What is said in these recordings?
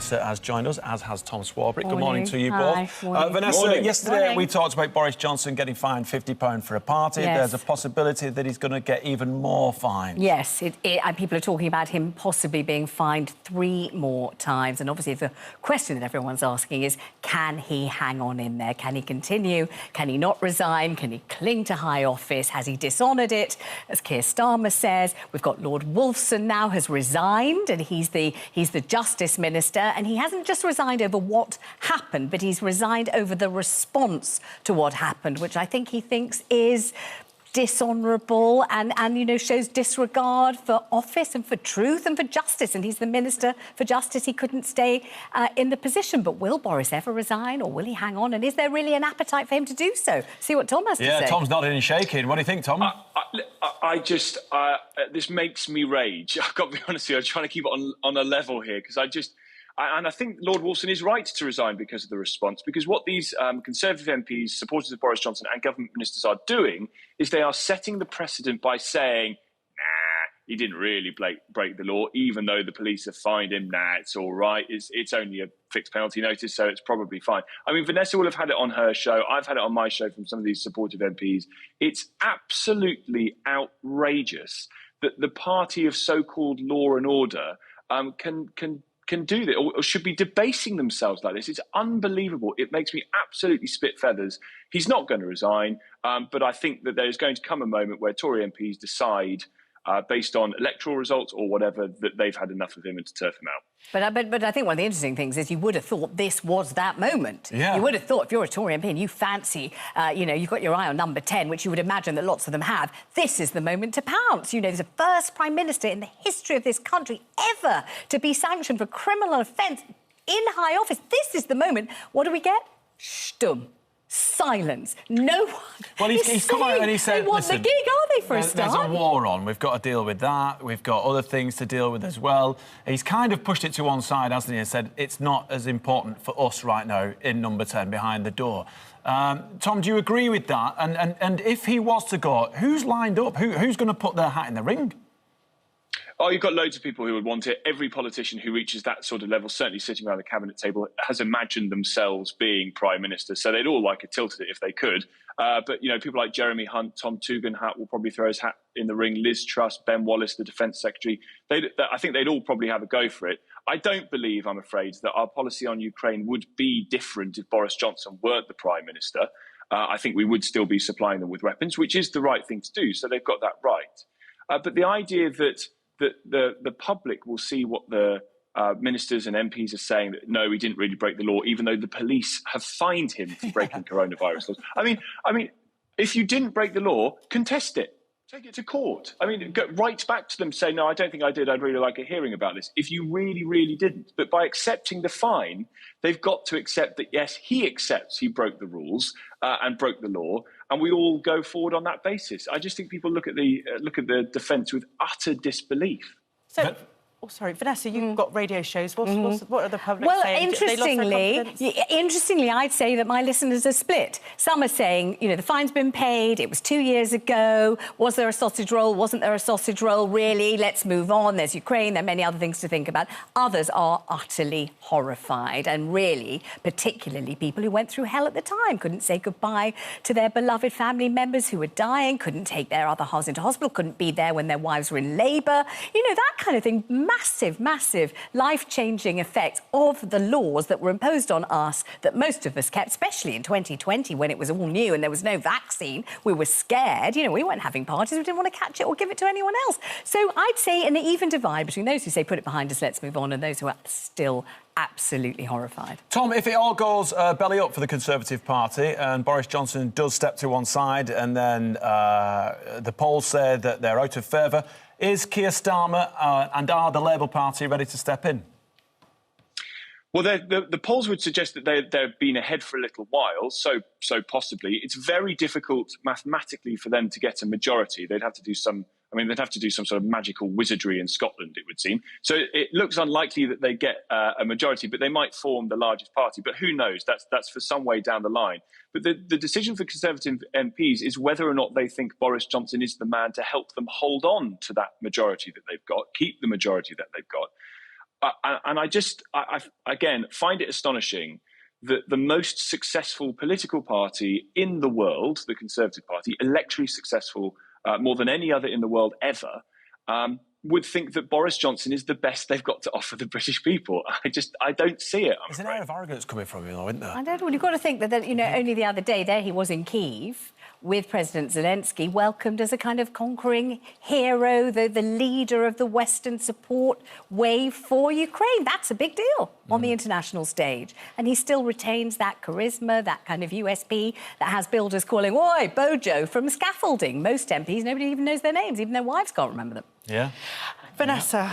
Vanessa has joined us, as has Tom Swarbrick. Morning. Good morning to you Hi. both. Vanessa, Morning. yesterday we talked about Boris Johnson getting fined £50 for a party. Yes. There's a possibility that he's going to get even more fines. Yes, and people are talking about him possibly being fined 3 more times. And obviously the question that everyone's asking is, can he hang on in there? Can he continue? Can he not resign? Can he cling to high office? Has he dishonoured it? As Keir Starmer says, we've got Lord Wolfson now has resigned, and he's the Justice Minister, and he hasn't just resigned over what happened, but he's resigned over the response to what happened, which I think he thinks is dishonourable and you know, shows disregard for office and for truth and for justice. And he's the Minister for Justice. He couldn't stay in the position. But will Boris ever resign, or will he hang on? And is there really an appetite for him to do so? See what Tom has to say. Yeah, Tom's nodding and shaking. What do you think, Tom? This makes me rage. I've got to be honest with you, I'm trying to keep it on a level here, because I think Lord Wolfson is right to resign because of the response, because what these Conservative MPs, supporters of Boris Johnson and government ministers are doing is they are setting the precedent by saying, nah, he didn't really break the law, even though the police have fined him. Nah, it's all right. It's only a fixed penalty notice, so it's probably fine. I mean, Vanessa will have had it on her show. I've had it on my show from some of these supportive MPs. It's absolutely outrageous that the party of so-called law and order can do that, or should be debasing themselves like this. It's unbelievable. It makes me absolutely spit feathers. He's not going to resign, but I think that there's going to come a moment where Tory MPs decide, based on electoral results or whatever, that they've had enough of him and to turf him out. But I think one of the interesting things is you would have thought this was that moment. Yeah. You would have thought, if you're a Tory MP and you fancy, you know, you've got your eye on number 10, which you would imagine that lots of them have, this is the moment to pounce. You know, there's the first Prime Minister in the history of this country ever to be sanctioned for criminal offence in high office. This is the moment. What do we get? Stum. Silence. No one. Well, he's come out and he said, they want the gig, are they, for a start? There's a war on. We've got to deal with that. We've got other things to deal with as well. He's kind of pushed it to one side, hasn't he, and said it's not as important for us right now in number 10 behind the door. Tom, do you agree with that? And if he was to go, who's lined up? Who's going to put their hat in the ring? Oh, you've got loads of people who would want it. Every politician who reaches that sort of level, certainly sitting around the cabinet table, has imagined themselves being Prime Minister. So they'd all like a tilt at it if they could. But, you know, people like Jeremy Hunt, Tom Tugendhat will probably throw his hat in the ring, Liz Truss, Ben Wallace, the Defence Secretary. I think they'd all probably have a go for it. I don't believe, I'm afraid, that our policy on Ukraine would be different if Boris Johnson weren't the Prime Minister. I think we would still be supplying them with weapons, which is the right thing to do. So they've got that right. But the idea that the public will see what the ministers and MPs are saying, that no, he didn't really break the law, even though the police have fined him for breaking coronavirus laws. I mean, if you didn't break the law, contest it. Take it to court. I mean, go right back to them, say, no, I don't think I did. I'd really like a hearing about this. If you really, really didn't. But by accepting the fine, they've got to accept that, yes, he accepts he broke the rules and broke the law, and we all go forward on that basis. I just think people look at the defence with utter disbelief. So, sorry, Vanessa, you've got radio shows. What are the public saying? Interestingly, I'd say that my listeners are split. Some are saying, you know, the fine's been paid, it was 2 years ago, was there a sausage roll, wasn't there a sausage roll, really? Let's move on, there's Ukraine, there are many other things to think about. Others are utterly horrified, and really, particularly people who went through hell at the time, couldn't say goodbye to their beloved family members who were dying, couldn't take their other halves into hospital, couldn't be there when their wives were in labour. You know, that kind of thing. Massive, life-changing effect of the laws that were imposed on us that most of us kept, especially in 2020 when it was all new and there was no vaccine. We were scared. You know, we weren't having parties. We didn't want to catch it or give it to anyone else. So I'd say an even divide between those who say put it behind us, let's move on, and those who are still absolutely horrified. Tom, if it all goes belly up for the Conservative Party and Boris Johnson does step to one side and then the polls say that they're out of favour, is Keir Starmer and are the Labour Party ready to step in? Well, the polls would suggest that they've been ahead for a little while, so possibly. It's very difficult mathematically for them to get a majority. They'd have to do some sort of magical wizardry in Scotland, it would seem. So it looks unlikely that they get a majority, but they might form the largest party. But who knows? That's for some way down the line. But the decision for Conservative MPs is whether or not they think Boris Johnson is the man to help them hold on to that majority that they've got, keep the majority that they've got. I again find it astonishing that the most successful political party in the world, the Conservative Party, electorally successful more than any other in the world ever, would think that Boris Johnson is the best they've got to offer the British people. I don't see it. There's an air of arrogance coming from you, though, isn't there? I don't know. Well, you've got to think that, only the other day there he was in Kyiv with President Zelensky, welcomed as a kind of conquering hero, the leader of the Western support wave for Ukraine. That's a big deal on the international stage. And he still retains that charisma, that kind of USP that has builders calling, oi, Bojo, from scaffolding. Most MPs, nobody even knows their names, even their wives can't remember them. Yeah. Vanessa.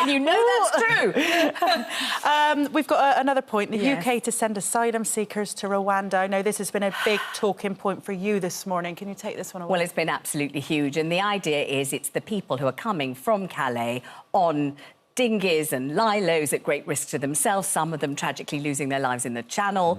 You know that's true. We've got another point. The UK to send asylum seekers to Rwanda. I know this has been a big talking point for you this morning. Can you take this one away? Well, it's been absolutely huge. And the idea is it's the people who are coming from Calais on dinghies and lilos at great risk to themselves, some of them tragically losing their lives in the Channel.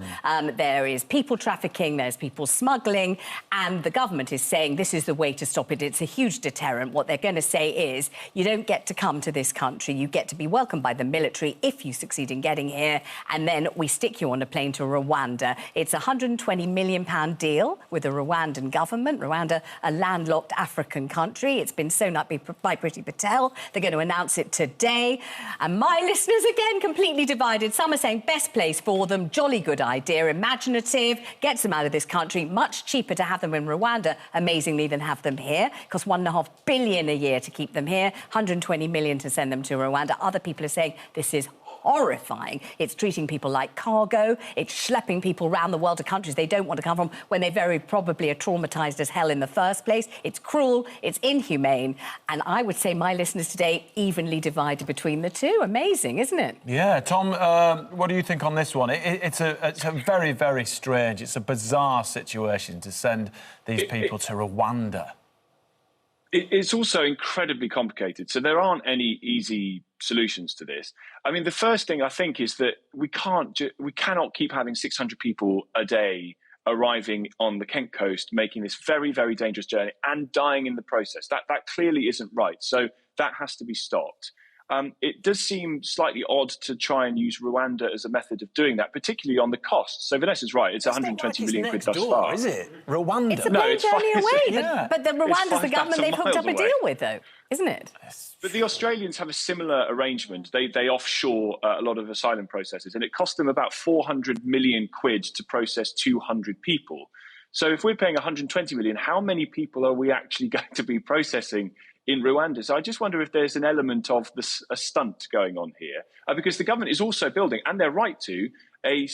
There is people trafficking, there's people smuggling, and the government is saying this is the way to stop it. It's a huge deterrent. What they're going to say is you don't get to come to this country, you get to be welcomed by the military if you succeed in getting here, and then we stick you on a plane to Rwanda. It's a £120 million deal with the Rwandan government. Rwanda, a landlocked African country. It's been sewn up by Priti Patel. They're going to announce it today. And my listeners, again, completely divided. Some are saying best place for them, jolly good idea, imaginative, gets them out of this country, much cheaper to have them in Rwanda, amazingly, than have them here. It costs £1.5 billion a year to keep them here, £120 million to send them to Rwanda. Other people are saying this is horrifying. It's treating people like cargo. It's schlepping people around the world to countries they don't want to come from when they very probably are traumatised as hell in the first place. It's cruel. It's inhumane. And I would say my listeners today evenly divided between the two. Amazing, isn't it? Yeah. Tom, what do you think on this one? It's a very, very strange, it's a bizarre situation to send these people to Rwanda. It's also incredibly complicated. So there aren't any easy solutions to this. I mean, the first thing I think is that we cannot keep having 600 people a day arriving on the Kent coast, making this very, very dangerous journey and dying in the process. That clearly isn't right. So that has to be stopped. It does seem slightly odd to try and use Rwanda as a method of doing that, particularly on the costs. So Vanessa's right, it's 120 million quid thus far. Is it? Rwanda? It's a long journey away, but the Rwanda's the government they've hooked up a deal with, though, isn't it? But the Australians have a similar arrangement. They offshore a lot of asylum processes, and it costs them about 400 million quid to process 200 people. So if we're paying 120 million, how many people are we actually going to be processing in Rwanda? So I just wonder if there's an element of a stunt going on here, because the government is also building, and they're right to, a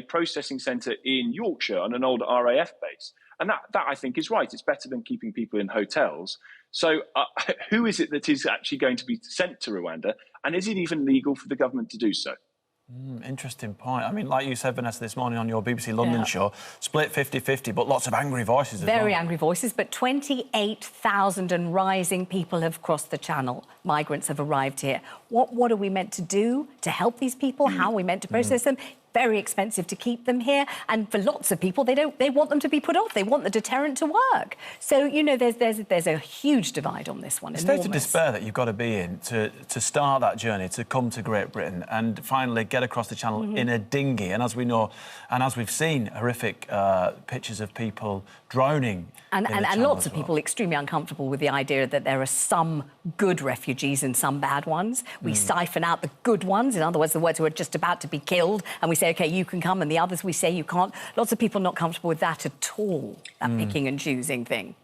processing centre in Yorkshire on an old RAF base. And that I think is right. It's better than keeping people in hotels. So who is it that is actually going to be sent to Rwanda? And is it even legal for the government to do so? Interesting point. I mean, like you said, Vanessa, this morning on your BBC London show, split 50-50, but lots of angry voices as well. Very angry voices, but 28,000 and rising people have crossed the Channel. Migrants have arrived here. What are we meant to do to help these people? How are we meant to process them? Very expensive to keep them here, and for lots of people, they want them to be put off. They want the deterrent to work. So there's a huge divide on this one. The state of despair that you've got to be in to start that journey, to come to Great Britain and finally get across the Channel in a dinghy. And as we know, and as we've seen, horrific pictures of people drowning. And lots of people extremely uncomfortable with the idea that there are some good refugees and some bad ones. We siphon out the good ones, in other words, the ones who are just about to be killed, and we say, OK, you can come, and the others we say you can't. Lots of people not comfortable with that at all, that picking and choosing thing.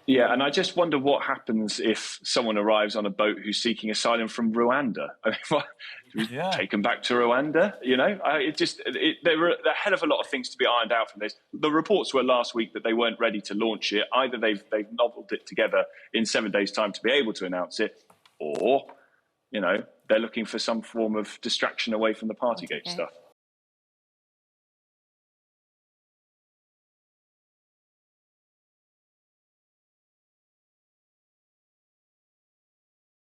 Yeah, and I just wonder what happens if someone arrives on a boat who's seeking asylum from Rwanda. I mean, take them back to Rwanda, you know? There were a hell of a lot of things to be ironed out from this. The reports were last week that they weren't ready to launch it. Either they've novelled it together in 7 days' time to be able to announce it, or, they're looking for some form of distraction away from the Partygate stuff.